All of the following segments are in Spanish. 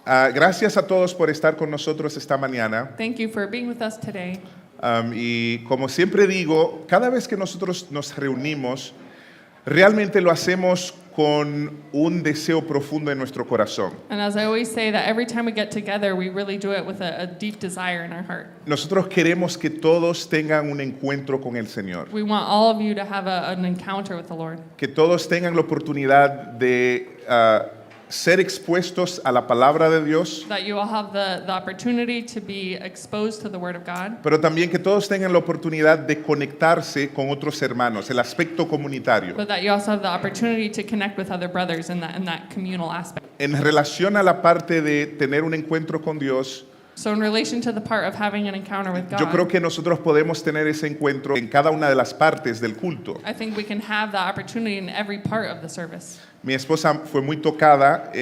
Gracias a todos por estar con nosotros esta mañana. Thank you for being with us today. Y como siempre digo, cada vez que nosotros nos reunimos, realmente lo hacemos con un deseo profundo en nuestro corazón. And as I always say, that every time we get together, we really do it with a deep desire in our heart. Nosotros queremos que todos tengan un encuentro con el Señor, We want all of you to have an encounter with the Lord. que todos tengan la oportunidad de ser expuestos a la palabra de Dios, That you will have the opportunity to be exposed to the Word of God. pero también que todos tengan la oportunidad de conectarse con otros hermanos, el aspecto comunitario. But that you also have the opportunity to connect with other brothers in that communal aspect. En relación a la parte de tener un encuentro con Dios, So in relation to the part of having an encounter with yo creo God, que nosotros podemos tener ese encuentro en cada una de las partes del culto. I think we can have that opportunity in every part of the service. Mi esposa fue muy tocada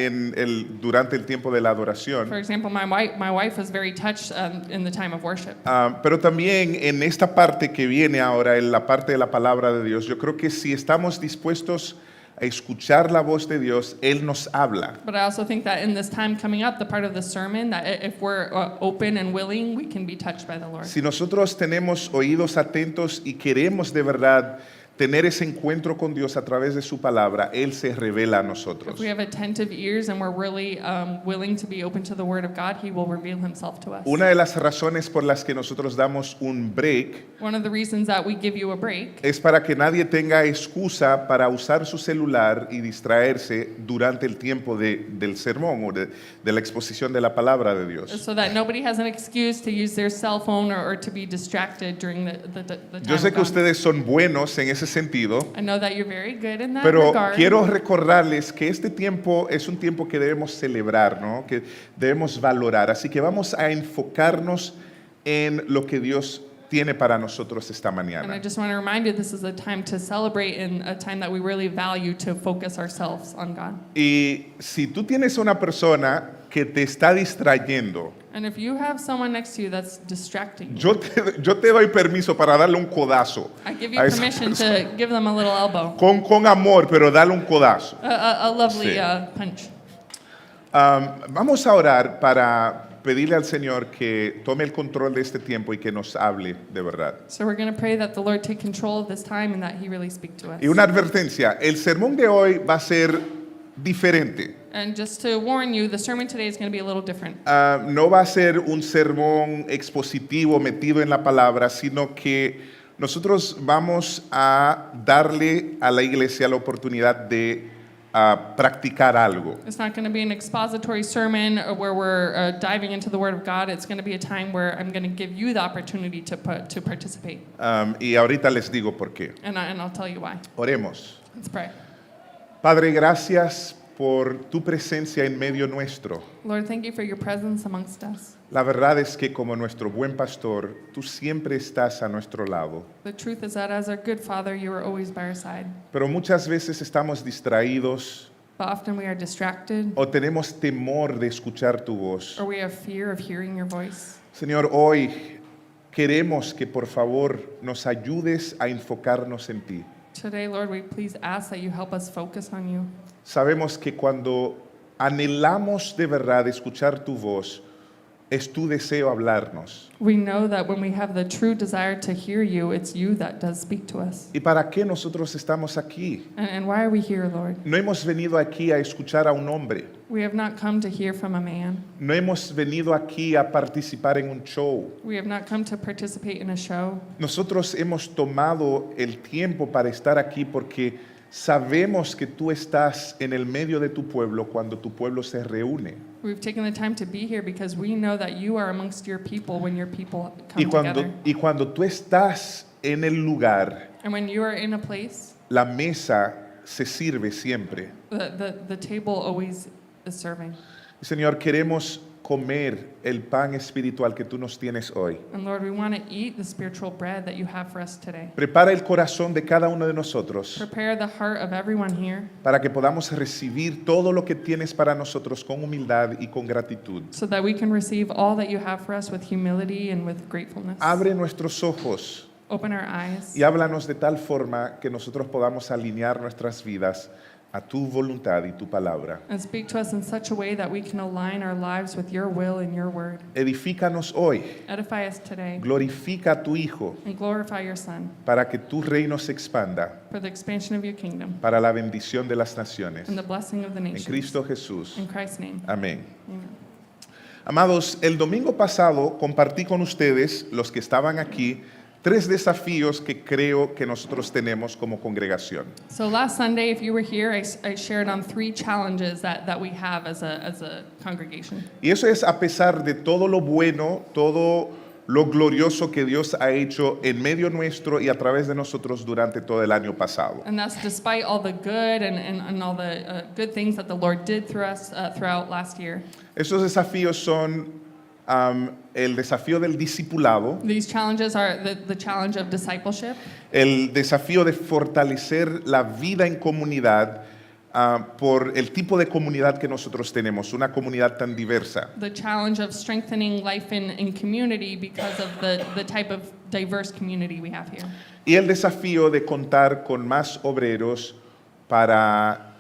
durante el tiempo de la For adoración, example, my wife was very touched in the time of worship. pero también en esta parte que viene ahora, en la parte de la palabra de Dios, yo creo que si estamos dispuestos a escuchar la voz de Dios, Él nos habla. But I also think that in this time coming up, the part of the sermon, that if we're open and willing, we can be touched by the Lord. Si nosotros tenemos oídos atentos y queremos de verdad tener ese encuentro con Dios a través de su palabra, Él se revela a nosotros. If we have attentive ears and we're really willing to be open to the Word of God, He will reveal Himself to us. Una de las razones por las que nosotros damos un break One of the reasons that we give you a break es para que nadie tenga excusa para usar su celular y distraerse durante el tiempo del sermón o de la exposición de la palabra de Dios. is so that nobody has an excuse to use their cell phone or to be distracted during the time Yo sé of que God. ustedes son buenos en ese sentido, I know that you're very good in that pero regard. quiero recordarles que este tiempo es un tiempo que debemos celebrar, ¿no? Que debemos valorar. Así que vamos a enfocarnos en lo que Dios tiene para nosotros esta And I mañana. just want to remind you, this is a time to celebrate and a time that we really value to focus ourselves on God. Y si tú tienes una persona que te está distrayendo, And if you have someone next to you that's distracting you, yo te doy permiso para darle un codazo. I give you a esa permission persona. to give them a little elbow, Con amor, pero dale un codazo. a lovely Sí. punch. Vamos a orar para pedirle al Señor que tome el control de este tiempo y que nos hable de verdad. So we're going to pray that the Lord take control of this time and that He really speak to us. Y una advertencia, el sermón de hoy va a ser diferente. And just to warn you, the sermon today is going to be a little different. No va a ser un sermón expositivo metido en la palabra, sino que nosotros vamos a darle a la iglesia la oportunidad de practicar algo. It's not going to be an expository sermon where we're diving into the Word of God. It's going to be a time where I'm going to give you the opportunity to participate. Y ahorita les digo por qué. And I'll tell you why. Oremos. Let's pray. Padre, gracias por tu presencia en medio nuestro. Lord, thank you for your presence amongst us. La verdad es que como nuestro buen pastor, tú siempre estás a nuestro lado. The truth is that as our good Father, you are always by our side. Pero muchas veces estamos distraídos But often we are distracted o tenemos temor de escuchar tu voz. or we have fear of hearing your voice. Señor, hoy queremos que por favor nos ayudes a enfocarnos en ti. Today, Lord, we please ask that you help us focus on you. Sabemos que cuando anhelamos de verdad escuchar tu voz, es tu deseo hablarnos. We know that when we have the true desire to hear you, it's you that does speak to us. ¿Y para qué nosotros estamos aquí? And why are we here, Lord? No hemos venido aquí a escuchar a un hombre. We have not come to hear from a man. No hemos venido aquí a participar en un show. We have not come to participate in a show. Nosotros hemos tomado el tiempo para estar aquí porque sabemos que tú estás en el medio de tu pueblo cuando tu pueblo se reúne. We've taken the time to be here because we know that you are amongst your people when your people come together. Y cuando tú estás en el lugar, And when you are in a place, la mesa se sirve siempre. the table always is serving. Señor, queremos comer el pan espiritual que tú nos tienes hoy. And Lord, we want to eat the spiritual bread that you have for us today. Prepara el corazón de cada uno de nosotros Prepare the heart of everyone here para que podamos recibir todo lo que tienes para nosotros con humildad y con gratitud. so that we can receive all that you have for us with humility and with gratefulness. Abre nuestros ojos Open our eyes y háblanos de tal forma que nosotros podamos alinear nuestras vidas a tu voluntad y tu palabra. and speak to us in such a way that we can align our lives with your will and your word. Edifícanos hoy, Edify us today glorifica a tu Hijo and glorify your Son para que tu reino se expanda for the expansion of your kingdom para la bendición de las naciones. and the blessing of the En nations. Cristo Jesús. In Christ's name. Amén. Amen. Amados, el domingo pasado compartí con ustedes, los que estaban aquí, 3 desafíos que creo que nosotros tenemos como congregación. So last Sunday, if you were here, I shared on 3 challenges that we have as a congregation. Y eso es a pesar de todo lo bueno, todo lo glorioso que Dios ha hecho en medio nuestro y a través de nosotros durante todo el año pasado. And that's despite all the good and all the good things that the Lord did through us throughout last year. Esos desafíos son el desafío del discipulado, These challenges are the challenge of discipleship, el desafío de fortalecer la vida en comunidad por el tipo de comunidad que nosotros tenemos, una comunidad tan diversa. the challenge of strengthening life in community because of the type of diverse community we have here. Y el desafío de contar con más obreros para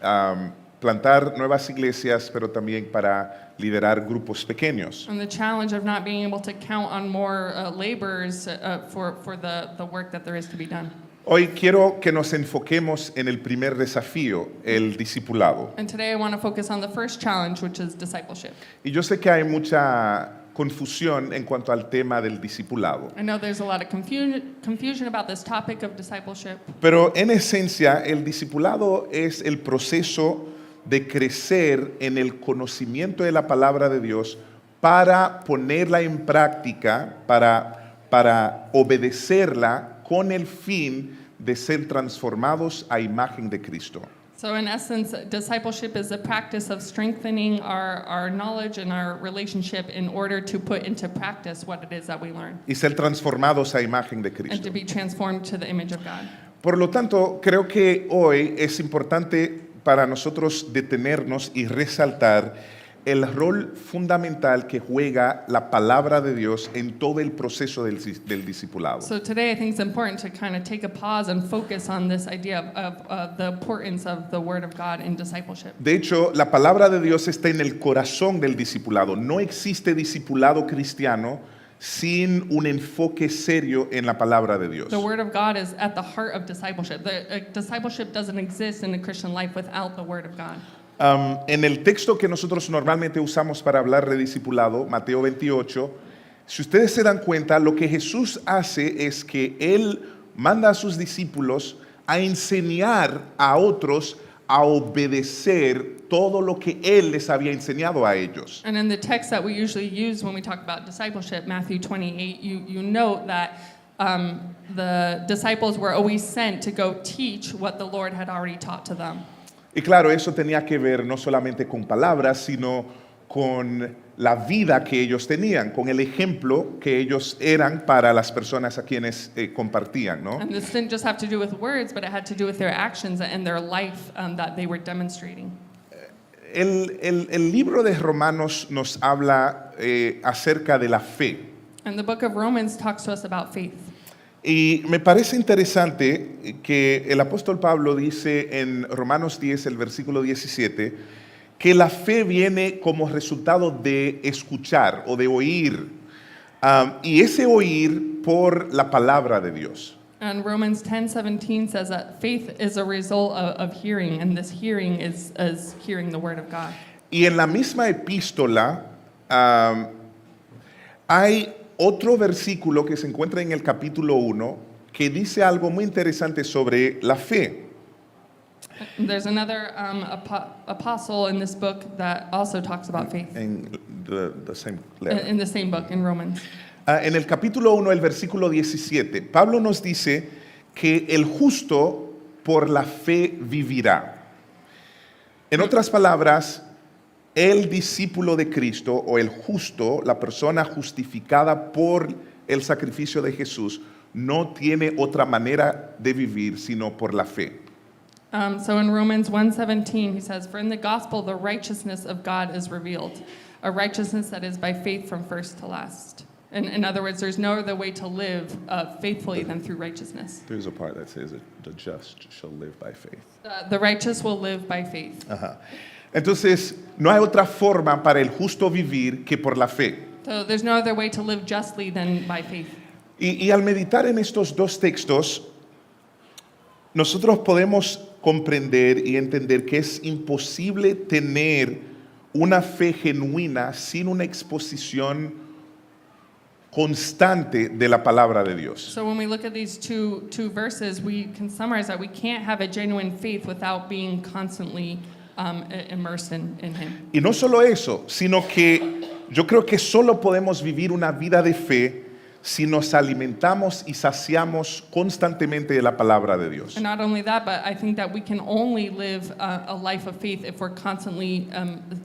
plantar nuevas iglesias, pero también para liderar grupos pequeños. And the challenge of not being able to count on more laborers for the work that there is to be done. Hoy quiero que nos enfoquemos en el primer desafío, el discipulado. And today I want to focus on the first challenge, which is discipleship. Y yo sé que hay mucha confusión en cuanto al tema del discipulado, I know there's a lot of confusion about this topic of discipleship, pero en esencia el discipulado es el proceso de crecer en el conocimiento de la palabra de Dios para ponerla en práctica, para obedecerla con el fin de ser transformados a imagen de Cristo. So in essence, discipleship is the practice of strengthening our knowledge and our relationship in order to put into practice what it is that we learn Y ser transformados a imagen de and to Cristo. be transformed to the image of God. Por lo tanto, creo que hoy es importante para nosotros detenernos y resaltar el rol fundamental que juega la palabra de Dios en todo el proceso del discipulado. So today I think it's important to kind of take a pause and focus on this idea of the importance of the Word of God in discipleship. De hecho, la palabra de Dios está en el corazón del discipulado. No existe discipulado cristiano sin un enfoque serio en la palabra de Dios. The Word of God is at the heart of discipleship. Discipleship doesn't exist in the Christian life without the Word of God. En el texto que nosotros normalmente usamos para hablar de discipulado, Mateo 28, si ustedes se dan cuenta, lo que Jesús hace es que Él manda a sus discípulos a enseñar a otros a obedecer todo lo que Él les había enseñado a ellos. And in the text that we usually use when we talk about discipleship, Matthew 28, you note that the disciples were always sent to go teach what the Lord had already taught to them. Y claro, eso tenía que ver no solamente con palabras, sino con la vida que ellos tenían, con el ejemplo que ellos eran para las personas a quienes compartían, ¿no? And this didn't just have to do with words, but it had to do with their actions and their life that they were demonstrating. El libro de Romanos nos habla acerca de la fe. And the book of Romans talks to us about faith. Y me parece interesante que el apóstol Pablo dice en Romanos 10, el versículo 17, que la fe viene como resultado de escuchar o de oír, y ese oír por la palabra de Dios. And Romans 10:17 says that faith is a result of hearing, and this hearing is hearing the word of God. Y en la misma epístola hay otro versículo que se encuentra en el capítulo 1 que dice algo muy interesante sobre la fe. There's another apostle in this book that also talks about faith. En the same letter. In the same book, in Romans. En el capítulo 1, el versículo 17, Pablo nos dice que el justo por la fe vivirá. En otras palabras, el discípulo de Cristo o el justo, la persona justificada por el sacrificio de Jesús, no tiene otra manera de vivir sino por la fe. So in Romans 1:17, he says, "For in the gospel the righteousness of God is revealed, a righteousness that is by faith from first to last." In other words, there's no other way to live faithfully than through righteousness. There's a part that says that the just shall live by faith. The righteous will live by faith. Ajá. Entonces, no hay otra forma para el justo vivir que por la fe. So there's no other way to live justly than by faith. Y al meditar en estos dos textos, nosotros podemos comprender y entender que es imposible tener una fe genuina sin una exposición constante de la palabra de Dios. So when we look at these two verses, we can summarize that we can't have a genuine faith without being constantly immersed in Him. Y no solo eso, sino que yo creo que solo podemos vivir una vida de fe si nos alimentamos y saciamos constantemente de la palabra de Dios. And not only that, but I think that we can only live a life of faith if we're constantly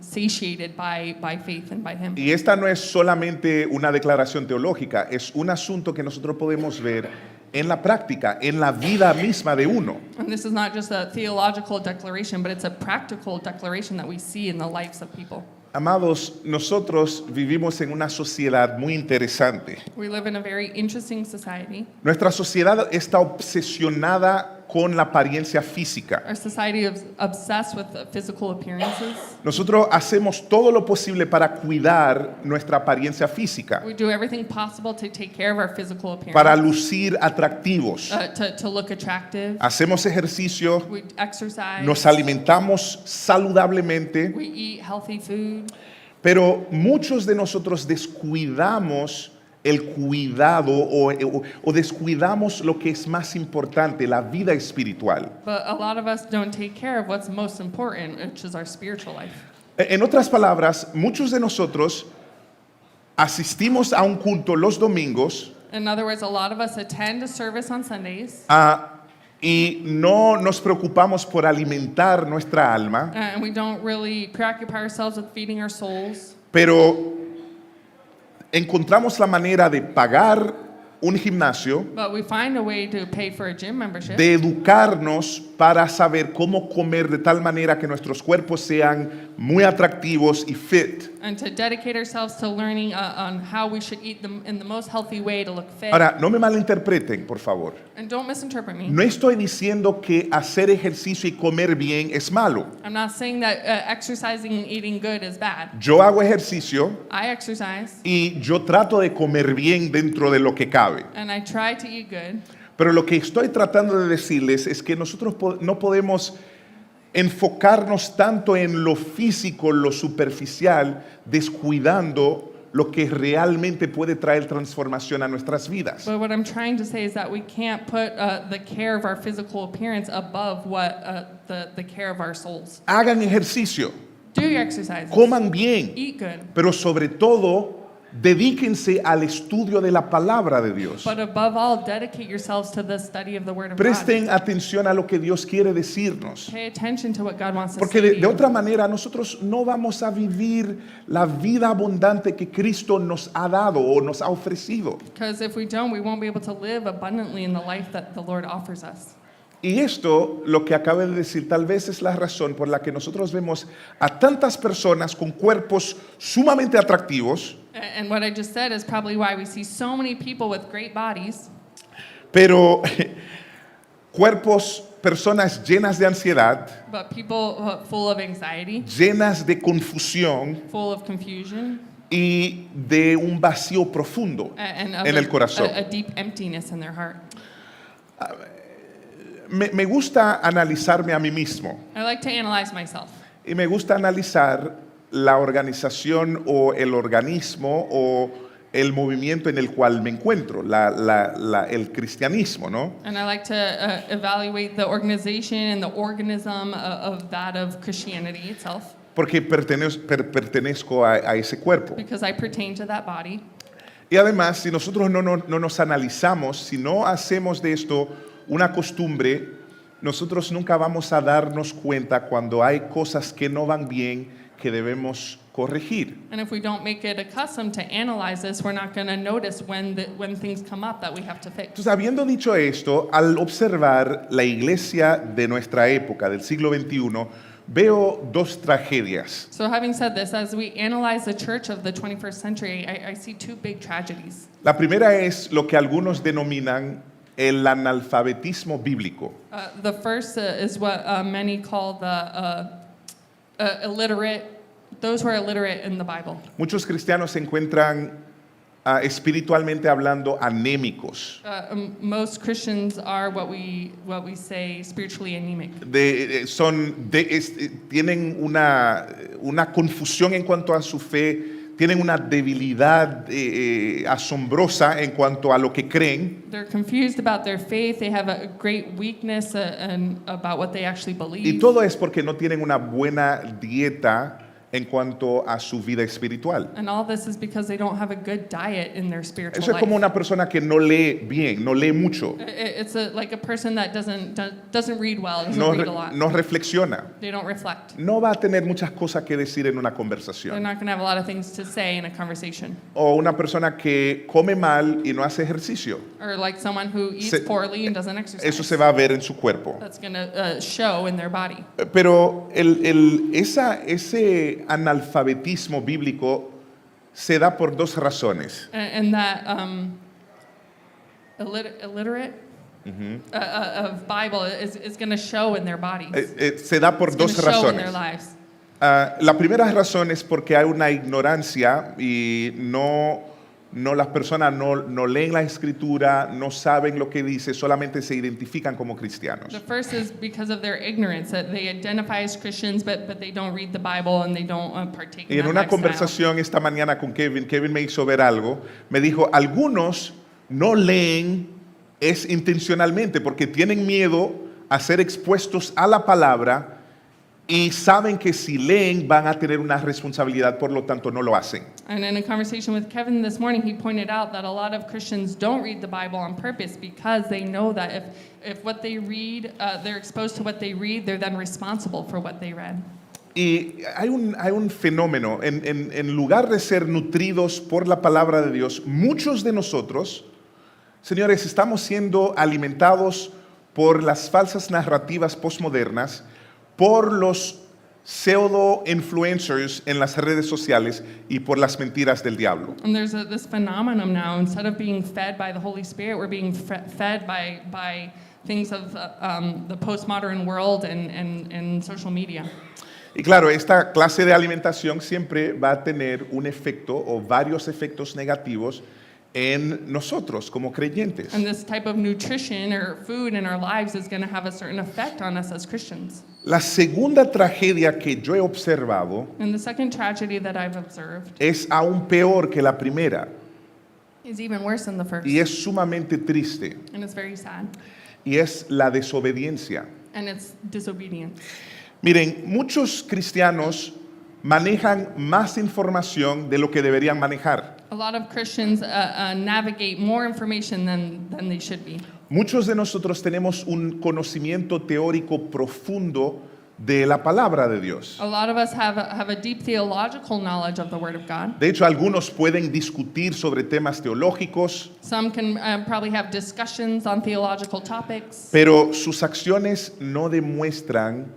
satiated by faith and by Him. Y esta no es solamente una declaración teológica, es un asunto que nosotros podemos ver en la práctica, en la vida misma de uno. And this is not just a theological declaration, but it's a practical declaration that we see in the lives of people. Amados, nosotros vivimos en una sociedad muy interesante. We live in a very interesting society. Nuestra sociedad está obsesionada con la apariencia física. Our society is obsessed with physical appearances. Nosotros hacemos todo lo posible para cuidar nuestra apariencia física, We do everything possible to take care of our physical appearance, para lucir atractivos. to look attractive. Hacemos ejercicio, We exercise. nos alimentamos saludablemente, We eat healthy food. pero muchos de nosotros descuidamos el cuidado o descuidamos lo que es más importante, la vida espiritual. But a lot of us don't take care of what's most important, which is our spiritual life. En otras palabras, muchos de nosotros asistimos a un culto los domingos In other words, a lot of us attend a service on Sundays, y no nos preocupamos por alimentar nuestra alma, and we don't really preoccupy ourselves with feeding our souls. pero encontramos la manera de pagar un gimnasio, But we find a way to pay for a gym membership, de educarnos para saber cómo comer de tal manera que nuestros cuerpos sean muy atractivos y fit. and to dedicate ourselves to learning on how we should eat them in the most healthy way to look fit. Ahora, no me malinterpreten, por favor. And don't misinterpret me. No estoy diciendo que hacer ejercicio y comer bien es malo. I'm not saying that exercising and eating good is bad. Yo hago ejercicio I exercise, y yo trato de comer bien dentro de lo que cabe. and I try to eat good. Pero lo que estoy tratando de decirles es que nosotros no podemos enfocarnos tanto en lo físico, lo superficial, descuidando lo que realmente puede traer transformación a nuestras vidas. But what I'm trying to say is that we can't put the care of our physical appearance above what the care of our souls. Hagan ejercicio, Do your exercises. coman bien, Eat good. pero sobre todo, dedíquense al estudio de la palabra de Dios. But above all, dedicate yourselves to the study of the Word of God. Presten atención a lo que Dios quiere decirnos. Pay attention to what God wants to Porque say to de you. otra manera nosotros no vamos a vivir la vida abundante que Cristo nos ha dado o nos ha ofrecido. Because if we don't, we won't be able to live abundantly in the life that the Lord offers us. Y esto, lo que acabo de decir, tal vez es la razón por la que nosotros vemos a tantas personas con cuerpos sumamente atractivos, And what I just said is probably why we see so many people with great bodies, pero cuerpos, personas llenas de ansiedad, but people full of anxiety, llenas de confusión full of confusion, y de un vacío profundo and of en el corazón. a deep emptiness in their heart. Me gusta analizarme a mí mismo I like to analyze myself. y me gusta analizar la organización o el organismo o el movimiento en el cual me encuentro, el cristianismo, ¿no? And I like to evaluate the organization and the organism of that of Christianity itself, Porque pertenezco a ese cuerpo. because I pertain to that body. Y además, si nosotros no nos analizamos, si no hacemos de esto una costumbre, nosotros nunca vamos a darnos cuenta cuando hay cosas que no van bien que debemos corregir. And if we don't make it accustomed to analyze this, we're not going to notice when things come up that we have to fix. Entonces, habiendo dicho esto, al observar la iglesia de nuestra época, del siglo XXI, veo dos tragedias. So having said this, as we analyze the church of the 21st century, I see two big tragedies. La primera es lo que algunos denominan el analfabetismo bíblico. The first is what many call the illiterate, those who are illiterate in the Bible. Muchos cristianos se encuentran espiritualmente hablando anémicos. Most Christians are what we say spiritually anemic. Tienen una confusión en cuanto a su fe, tienen una debilidad asombrosa en cuanto a lo que creen. They're confused about their faith. They have a great weakness about what they actually Y believe. todo es porque no tienen una buena dieta en cuanto a su vida espiritual. And all this is because they don't have a good diet in their spiritual Eso es como life. una persona que no lee bien, no lee mucho, It's like a person that doesn't read well, doesn't no, read a lot. no reflexiona, They don't reflect. no va a tener muchas cosas que decir en una They're conversación. not going to have a lot of things to say in a conversation. O una persona que come mal y no hace ejercicio. Or like someone who eats Se- poorly and doesn't exercise. Eso se va a ver en su cuerpo. That's going to show in their body. Pero ese analfabetismo bíblico se da por dos razones. And that illiterate of Bible is going to show in their bodies. Se da por It's going dos to show in their razones. lives. La primera razón es porque hay una ignorancia y las personas no leen la escritura, no saben lo que dice, solamente se identifican como cristianos. The first is because of their ignorance, that they identify as Christians, but they don't read the Bible and they don't partake Y in en that una lifestyle. conversación esta mañana con Kevin me hizo ver algo, me dijo, algunos no leen es intencionalmente porque tienen miedo a ser expuestos a la palabra y saben que si leen van a tener una responsabilidad, por lo tanto no lo hacen. And in a conversation with Kevin this morning, he pointed out that a lot of Christians don't read the Bible on purpose because they know that if what they read, they're exposed to what they read, they're then responsible for what they read. Y hay un fenómeno, en lugar de ser nutridos por la palabra de Dios, muchos de nosotros, señores, estamos siendo alimentados por las falsas narrativas postmodernas, por los pseudo-influencers en las redes sociales y por las mentiras del diablo. And there's this phenomenon now, instead of being fed by the Holy Spirit, we're being fed by things of the postmodern world and social media. Y claro, esta clase de alimentación siempre va a tener un efecto o varios efectos negativos en nosotros como creyentes. And this type of nutrition or food in our lives is going to have a certain effect on us as Christians. La segunda tragedia que yo he observado And the second tragedy that I've observed es aún peor que la primera is even worse than the first. y es sumamente triste, And it's very sad. y es la desobediencia. And it's disobedience. Miren, muchos cristianos manejan más información de lo que deberían manejar. A lot of Christians navigate more information than they should be. Muchos de nosotros tenemos un conocimiento teórico profundo de la palabra de Dios. A lot of us have a deep theological knowledge of the Word of God. De hecho, algunos pueden discutir sobre temas teológicos, Some can probably have discussions on theological topics, pero sus acciones no demuestran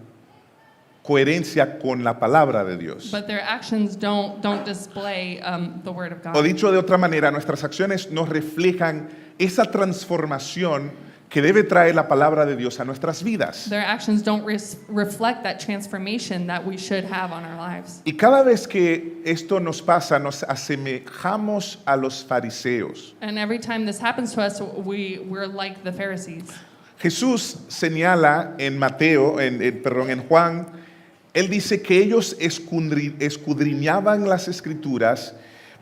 coherencia con la palabra de Dios. but their actions don't display the Word of O God. dicho de otra manera, nuestras acciones no reflejan esa transformación que debe traer la palabra de Dios a nuestras vidas. Their actions don't reflect that transformation that we should have on our lives. Y cada vez que esto nos pasa, nos asemejamos a los fariseos. And every time this happens to us, we're like the Pharisees. Jesús señala en en Juan, él dice que ellos escudriñaban las escrituras,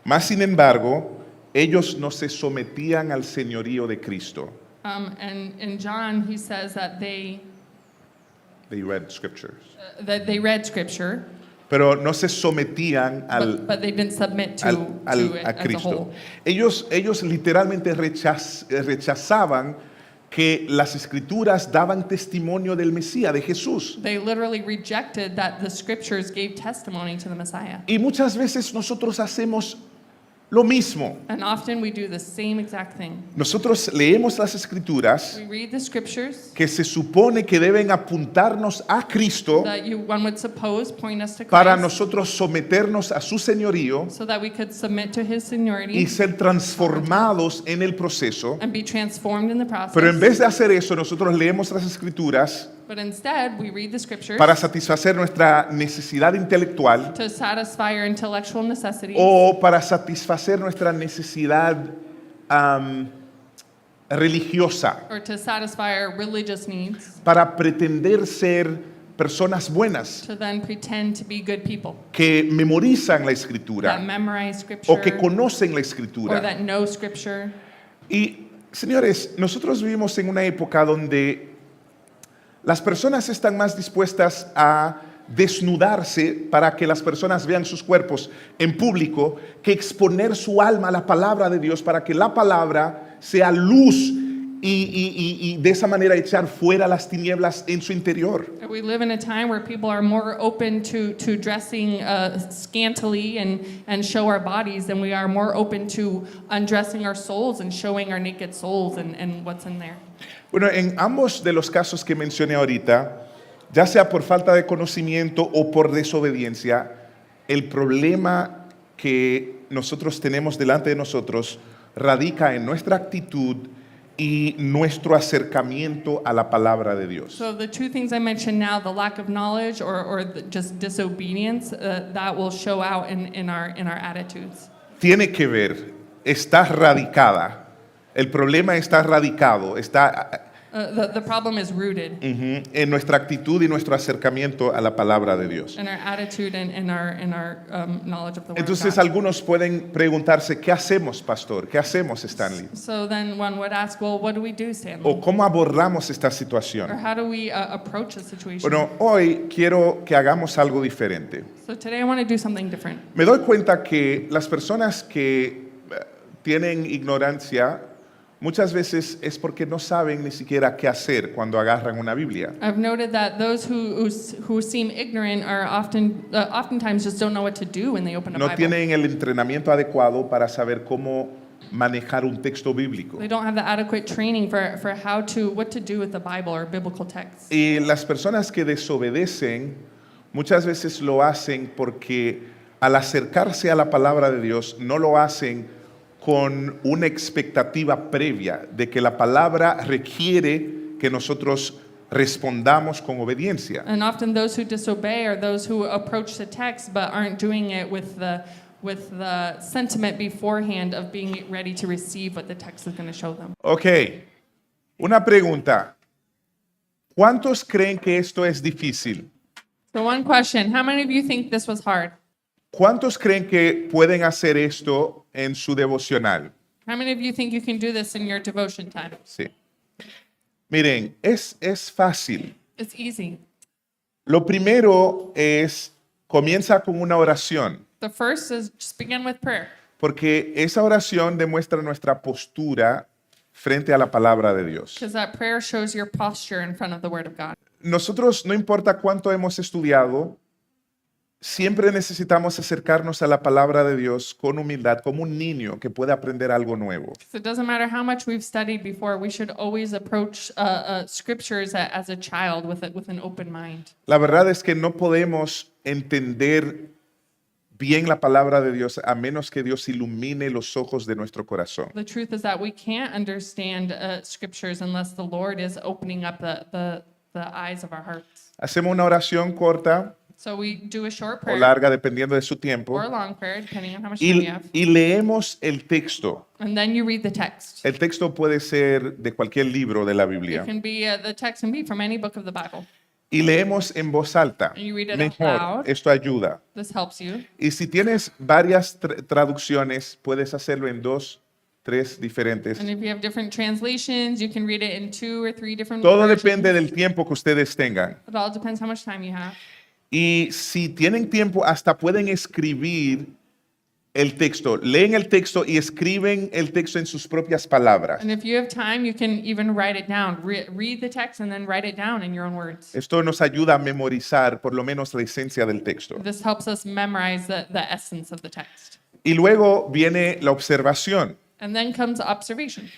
mas sin embargo, ellos no se sometían al señorío de Cristo. And in John, he says that They read scriptures. they read Scripture, Pero no se sometían but they didn't submit to it a as a Cristo. whole. Ellos literalmente rechazaban que las escrituras daban testimonio del Mesías, de Jesús. They literally rejected that the Scriptures gave testimony to the Messiah. Y muchas veces nosotros hacemos lo mismo. And often we do the same exact thing. Nosotros leemos las escrituras We read the scriptures que se supone que deben apuntarnos a Cristo that one would suppose point us to para Christ nosotros someternos a su señorío so that we could submit to his y seniority ser transformados en el proceso. and be transformed in the process. Pero en vez de hacer eso, nosotros leemos las escrituras But instead, we read the scriptures para satisfacer nuestra necesidad intelectual to satisfy our intellectual necessities o para satisfacer nuestra necesidad religiosa, or to satisfy our religious needs, para pretender ser personas buenas to then pretend to be good people que memorizan la that escritura memorize scripture o que conocen la or escritura. that know scripture. Y señores, nosotros vivimos en una época donde las personas están más dispuestas a desnudarse para que las personas vean sus cuerpos en público que exponer su alma a la palabra de Dios para que la palabra sea luz y de esa manera echar fuera las tinieblas en su interior. We live in a time where people are more open to dressing scantily and show our bodies than we are more open to undressing our souls and showing our naked souls and what's in there. Bueno, en ambos de los casos que mencioné ahorita, ya sea por falta de conocimiento o por desobediencia, el problema que nosotros tenemos delante de nosotros radica en nuestra actitud y nuestro acercamiento a la palabra de Dios. So the two things I mentioned now, the lack of knowledge or just disobedience, that will show out in our attitudes. Tiene que ver, está radicada, el problema está radicado, está The problem is rooted en nuestra actitud y nuestro acercamiento a la palabra de Dios. in our attitude and in our knowledge of the word Entonces of God. algunos pueden preguntarse, ¿qué hacemos, pastor? ¿Qué hacemos, Stanley? So then one would ask, well, what do we do, Stanley? ¿O cómo abordamos esta Or situación? how do we approach a situation? Bueno, hoy quiero que hagamos algo diferente. So today I want to do something different. Me doy cuenta que las personas que tienen ignorancia muchas veces es porque no saben ni siquiera qué hacer cuando agarran una Biblia. I've noted that those who seem ignorant are oftentimes just don't know what to do when they open a No Bible. tienen el entrenamiento adecuado para saber cómo manejar un texto bíblico. They don't have the adequate training for what to do with the Bible or biblical texts. Y las personas que desobedecen muchas veces lo hacen porque al acercarse a la palabra de Dios no lo hacen con una expectativa previa de que la palabra requiere que nosotros respondamos con obediencia. And often those who disobey are those who approach the text but aren't doing it with the sentiment beforehand of being ready to receive what the text is going to show them. Ok, una pregunta. ¿Cuántos creen que esto es difícil? So one question, how many of you think this was hard? ¿Cuántos creen que pueden hacer esto en su devocional? How many of you think you can do this in your devotion time? Sí. Miren, es fácil. It's easy. Lo primero es, comienza con una oración, The first is just begin with prayer, porque esa oración demuestra nuestra postura frente a la palabra de Dios. because that prayer shows your posture in front of the Word of God. Nosotros, no importa cuánto hemos estudiado, siempre necesitamos acercarnos a la palabra de Dios con humildad, como un niño que puede aprender algo nuevo. So it doesn't matter how much we've studied before, we should always approach scriptures as a child with an open mind. La verdad es que no podemos entender bien la palabra de Dios a menos que Dios ilumine los ojos de nuestro corazón. The truth is that we can't understand scriptures unless the Lord is opening up the eyes of our hearts. Hacemos una oración corta So we do a short o prayer larga dependiendo de su tiempo or a long prayer, depending on how much time you y, have. y leemos el texto. And then you read the text. El texto puede ser de cualquier libro de la It Biblia. can be, the text can be from any book of the Bible. Y leemos en voz alta. And you read it Mejor, out loud. esto ayuda. This helps you. Y si tienes varias traducciones, puedes hacerlo en 2, 3 diferentes. And if you have different translations, you can read it in 2 or 3 different Todo versions. depende del tiempo que ustedes tengan. It all depends how much time you have. Y si tienen tiempo, hasta pueden escribir el texto. Leen el texto y escriben el texto en sus propias palabras. And if you have time, you can even write it down. Read the text and then write it down in your own words. Esto nos ayuda a memorizar por lo menos la esencia del texto. This helps us memorize the essence of the text. Y luego viene la observación. And then comes observation.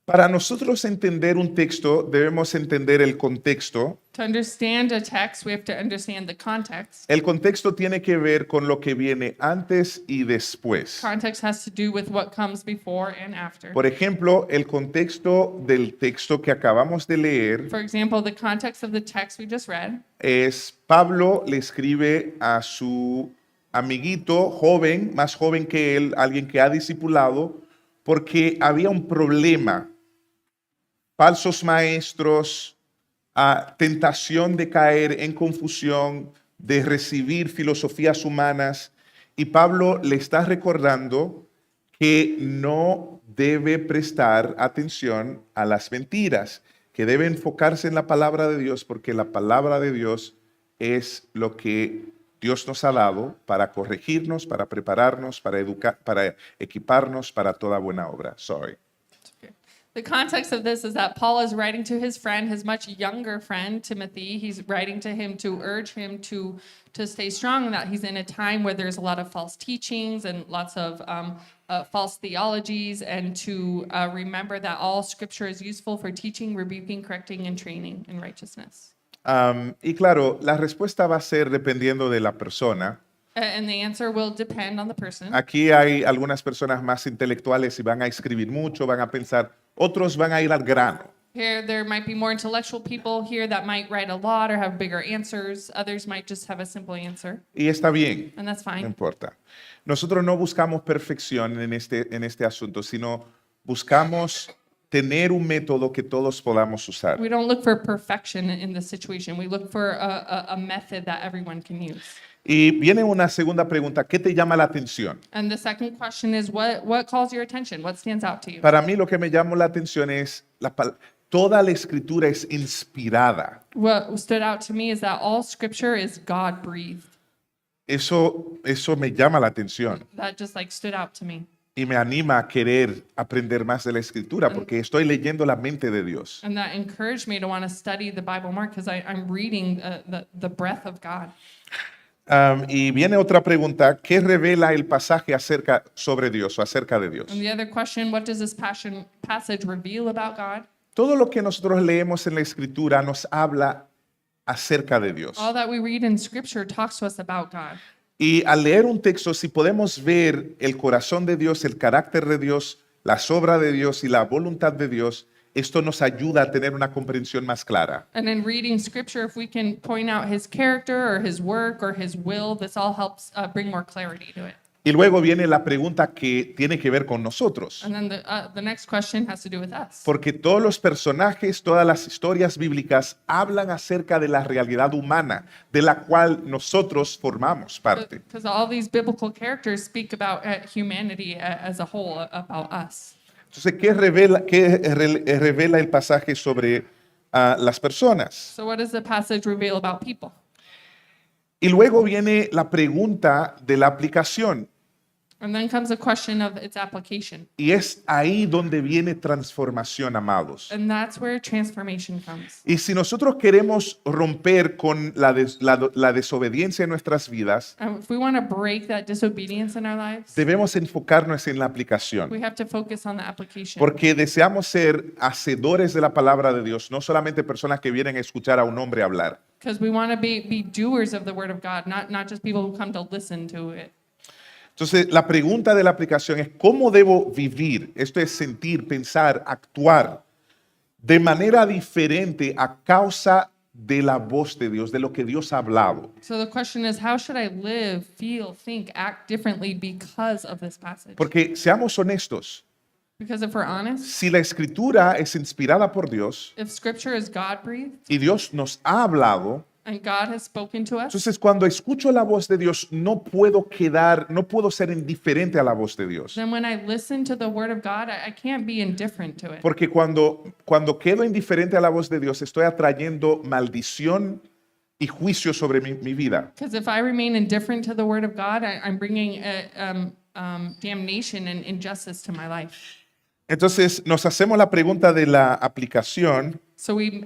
Para nosotros entender un texto, debemos entender el contexto. To understand a text, we have to understand the context. El contexto tiene que ver con lo que viene antes y después. Context has to do with what comes before and after. Por ejemplo, el contexto del texto que acabamos de leer For example, the context of the text we just read es Pablo le escribe a su amiguito joven, más joven que él, alguien que ha discipulado, porque había un problema. Falsos maestros, tentación de caer en confusión, de recibir filosofías humanas. Y Pablo le está recordando que no debe prestar atención a las mentiras, que debe enfocarse en la palabra de Dios, porque la palabra de Dios es lo que Dios nos ha dado para corregirnos, para prepararnos, para educar, para equiparnos para toda buena obra. Sorry. The context of this is that Paul is writing to his friend, his much younger friend, Timothy. He's writing to him to urge him to stay strong, and that he's in a time where there's a lot of false teachings and lots of false theologies, and to remember that all scripture is useful for teaching, rebuking, correcting, and training in righteousness. Y claro, la respuesta va a ser dependiendo de la persona. And the answer will depend on the person. Aquí hay algunas personas más intelectuales y van a escribir mucho, van a pensar, otros van a ir al grano. Here, there might be more intellectual people here that might write a lot or have bigger answers. Others might just have a simple answer, Y está bien, and that's no fine. importa. Nosotros no buscamos perfección en este asunto, sino buscamos tener un método que todos podamos usar. We don't look for perfection in this situation. We look for a method that everyone can use. Y viene una segunda pregunta, ¿qué te llama la atención? And the second question is, what calls your attention? What stands out to you? Para mí lo que me llamó la atención es, toda la escritura es inspirada. What stood out to me is that all scripture is God-breathed. Eso me llama la atención That just like stood out to me. y me anima a querer aprender más de la escritura porque estoy leyendo la mente de Dios. And that encouraged me to want to study the Bible more because I'm reading the breath of God. Y viene otra pregunta, ¿qué revela el pasaje sobre Dios o acerca de Dios? And the other question, what does this passage reveal about God? Todo lo que nosotros leemos en la escritura nos habla acerca de Dios. All that we read in scripture talks to us about God. Y al leer un texto, si podemos ver el corazón de Dios, el carácter de Dios, la obra de Dios y la voluntad de Dios, esto nos ayuda a tener una comprensión más clara. And in reading scripture, if we can point out his character or his work or his will, this all helps bring more clarity to it. Y luego viene la pregunta que tiene que ver con nosotros. And then the next question has to do with us. Porque todos los personajes, todas las historias bíblicas hablan acerca de la realidad humana, de la cual nosotros formamos parte. Because all these biblical characters speak about humanity as a whole, about us. Entonces, ¿qué revela el pasaje sobre las personas? So what does the passage reveal about people? Y luego viene la pregunta de la aplicación. And then comes a question of its application. Y es ahí donde viene transformación, amados. And that's where transformation comes. Y si nosotros queremos romper con la desobediencia en nuestras vidas, And if we want to break that disobedience in our lives, debemos enfocarnos en la aplicación. we have to focus on the application. Porque deseamos ser hacedores de la palabra de Dios, no solamente personas que vienen a escuchar a un hombre hablar. Because we want to be doers of the word of God, not just people who come to listen to it. Entonces, la pregunta de la aplicación es, ¿cómo debo vivir? Esto es sentir, pensar, actuar de manera diferente a causa de la voz de Dios, de lo que Dios ha hablado. So the question is, how should I live, feel, think, act differently because of this passage? Porque seamos honestos, Because if we're honest, si la escritura es inspirada por Dios if scripture is God-breathed y Dios nos ha hablado, and God has spoken to us, entonces cuando escucho la voz de Dios no puedo ser indiferente a la voz de Dios. then when I listen to the word of God, I can't be indifferent to it. Porque cuando quedo indiferente a la voz de Dios, estoy atrayendo maldición y juicio sobre mi vida. Because if I remain indifferent to the word of God, I'm bringing damnation and injustice to my life. Entonces nos hacemos la pregunta de la aplicación So we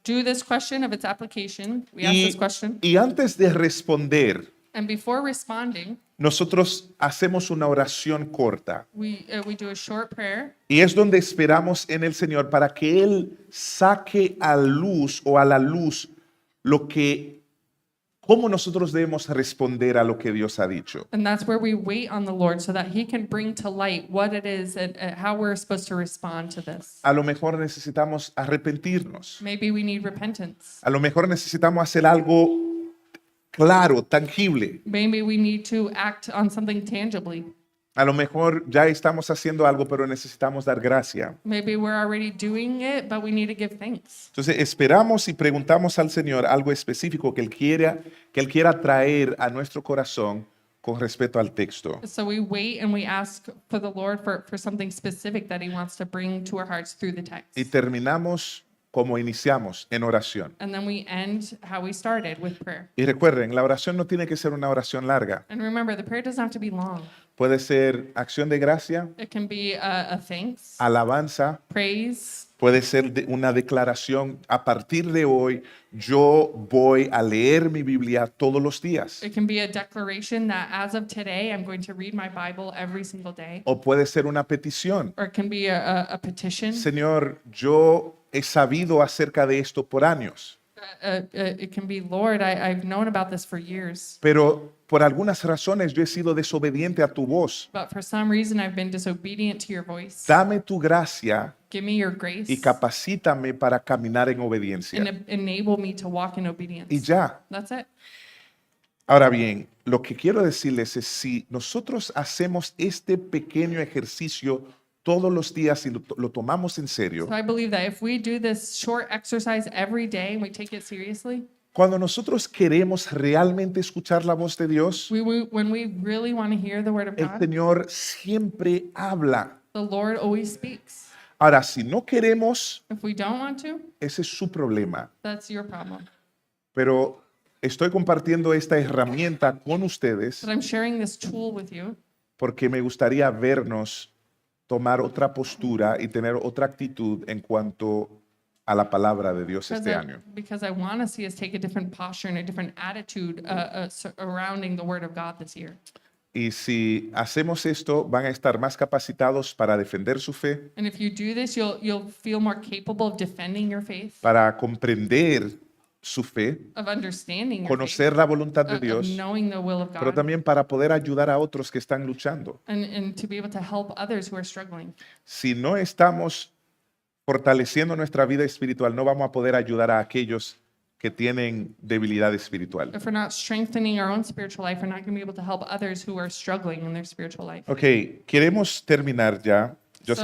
do this question of its application. We ask this question. y antes de responder, And before responding, nosotros hacemos una oración corta we do a short prayer, y es donde esperamos en el Señor para que Él saque a luz o a la luz lo que, cómo nosotros debemos responder a lo que Dios ha dicho. and that's where we wait on the Lord so that He can bring to light what it is and how we're supposed to respond to this. A lo mejor necesitamos arrepentirnos. Maybe we need repentance. A lo mejor necesitamos hacer algo claro, tangible. Maybe we need to act on something tangibly. A lo mejor ya estamos haciendo algo, pero necesitamos dar gracia. Maybe we're already doing it, but we need to give thanks. Entonces esperamos y preguntamos al Señor algo específico que Él quiera traer a nuestro corazón con respecto al texto. So we wait and we ask for the Lord for something specific that He wants to bring to our hearts through the text. Y terminamos como iniciamos, en oración. And then we end how we started with prayer. Y recuerden, la oración no tiene que ser una oración larga. And remember, the prayer doesn't have to be long. Puede ser acción de gracia, It can be a thanks, alabanza, praise. puede ser una declaración. A partir de hoy, yo voy a leer mi Biblia todos los días. It can be a declaration that as of today, I'm going to read my Bible every single day. O puede ser una petición. Or it can be a petition. Señor, yo he sabido acerca de esto por años, It can be, Lord, I've known about this for years, pero por algunas razones yo he sido desobediente a tu voz. but for some reason I've been disobedient to your voice. Dame tu gracia Give me your grace y capacítame para caminar en and obediencia. enable me to walk in obedience. Y ya. That's it. Ahora bien, lo que quiero decirles es si nosotros hacemos este pequeño ejercicio todos los días y lo tomamos en serio, So I believe that if we do this short exercise every day and we take it seriously, cuando nosotros queremos realmente escuchar la voz de Dios, when we really want to hear the word of el God, Señor siempre habla. the Lord always speaks. Ahora, si no queremos, If we don't want to, ese es su problema. that's your problem. Pero estoy compartiendo esta herramienta con ustedes But I'm sharing this tool with you porque me gustaría vernos tomar otra postura y tener otra actitud en cuanto a la palabra de Dios este año. because I want to see us take a different posture and a different attitude surrounding the word of God this year. Y si hacemos esto, van a estar más capacitados para defender su fe, And if you do this, you'll feel more capable of defending your faith, para comprender su fe, of understanding your faith, conocer la voluntad de of Dios, knowing the will of pero God, también para poder ayudar a otros que están luchando. and to be able to help others who are struggling. Si no estamos fortaleciendo nuestra vida espiritual, no vamos a poder ayudar a aquellos que tienen debilidad espiritual. If we're not strengthening our own spiritual life, we're not going to be able to help others who are struggling in their spiritual life. Ok, queremos terminar ya. Yo So-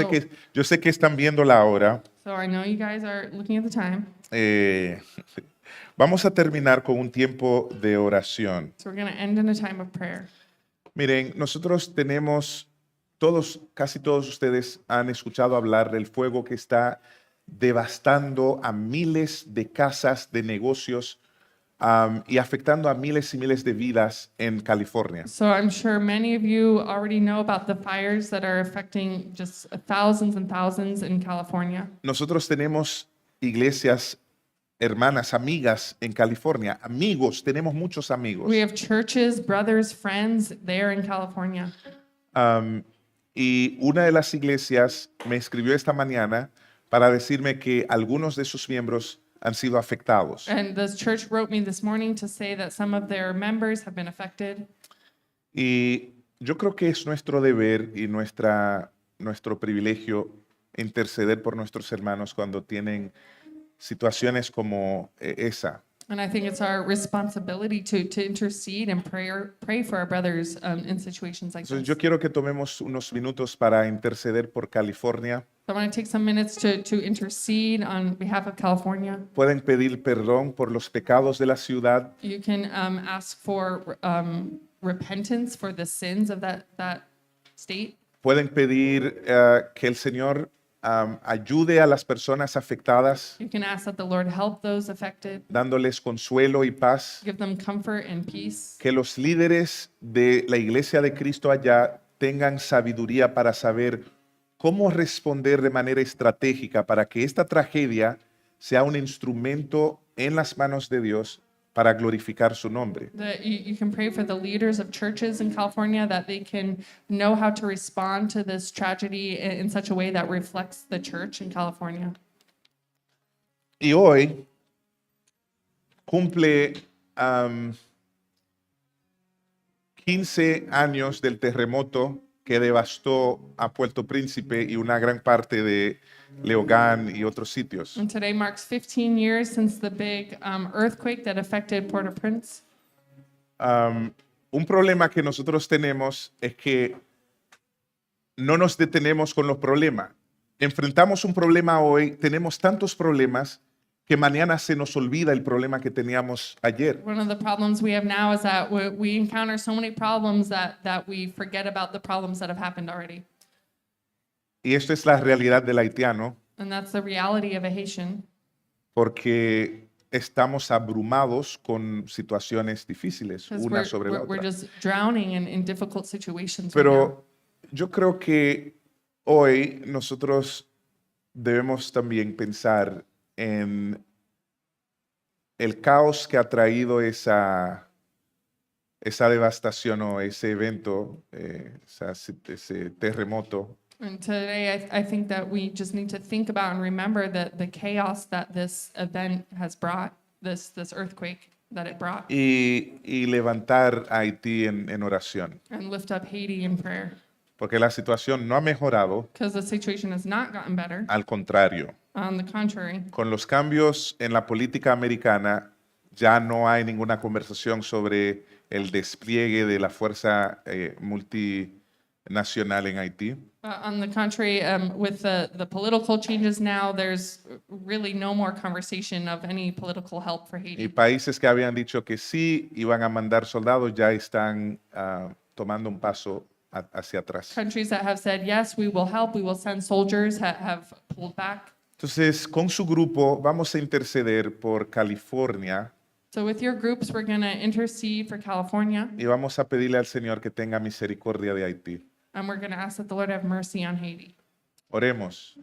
sé que están viendo la hora. So I know you guys are looking at the time. Eh, vamos a terminar con un tiempo de oración. So we're going to end in a time of prayer. Miren, nosotros tenemos, casi todos ustedes han escuchado hablar del fuego que está devastando a miles de casas, de negocios, y afectando a miles y miles de vidas en California. So I'm sure many of you already know about the fires that are affecting just thousands and thousands in California. Nosotros tenemos iglesias, hermanas, amigas en California. Amigos, tenemos muchos amigos. We have churches, brothers, friends there in California. Y una de las iglesias me escribió esta mañana para decirme que algunos de sus miembros han sido afectados. And the church wrote me this morning to say that some of their members have been affected. Y yo creo que es nuestro deber y nuestro privilegio interceder por nuestros hermanos cuando tienen situaciones como esa. And I think it's our responsibility to intercede and pray for our brothers in situations like Entonces this. yo quiero que tomemos unos minutos para interceder por California. So I want to take some minutes to intercede on behalf of California. Pueden pedir perdón por los pecados de la ciudad. You can ask for repentance for the sins of that state. Pueden pedir que el Señor ayude a las personas afectadas, You can ask that the Lord help those affected, dándoles consuelo y paz. give them comfort and peace. Que los líderes de la iglesia de Cristo allá tengan sabiduría para saber cómo responder de manera estratégica para que esta tragedia sea un instrumento en las manos de Dios para glorificar su nombre. You can pray for the leaders of churches in California that they can know how to respond to this tragedy in such a way that reflects the church in California. Y hoy cumple 15 años del terremoto que devastó a Puerto Príncipe y una gran parte de Leogán y otros sitios. And today marks 15 years since the big earthquake that affected Port-au-Prince. Un problema que nosotros tenemos es que no nos detenemos con los problemas. Enfrentamos un problema hoy, tenemos tantos problemas que mañana se nos olvida el problema que teníamos ayer. One of the problems we have now is that we encounter so many problems that we forget about the problems that have happened already. Y esto es la realidad del haitiano, And that's the reality of a Haitian, porque estamos abrumados con situaciones difíciles, because una sobre la we're otra. just drowning in difficult situations right now. Pero yo creo que hoy nosotros debemos también pensar en el caos que ha traído esa devastación o ese evento, ese terremoto. And today, I think that we just need to think about and remember that the chaos that this event has brought, this earthquake that it brought, Y levantar a Haití en oración, and lift up Haiti in prayer, porque la situación no ha mejorado, because the situation has not gotten better. al contrario. On the contrary, Con los cambios en la política americana, ya no hay ninguna conversación sobre el despliegue de la fuerza multinacional en Haití. on the contrary, with the political changes now, there's really no more conversation of any political help for Y Haiti. países que habían dicho que sí iban a mandar soldados ya están tomando un paso hacia atrás. Countries that have said, yes, we will help, we will send soldiers, have pulled back. Entonces, con su grupo vamos a interceder por California So with your groups, we're going to intercede for California, y vamos a pedirle al Señor que tenga misericordia de Haití. and we're going to ask that the Lord have mercy on Haiti. Oremos.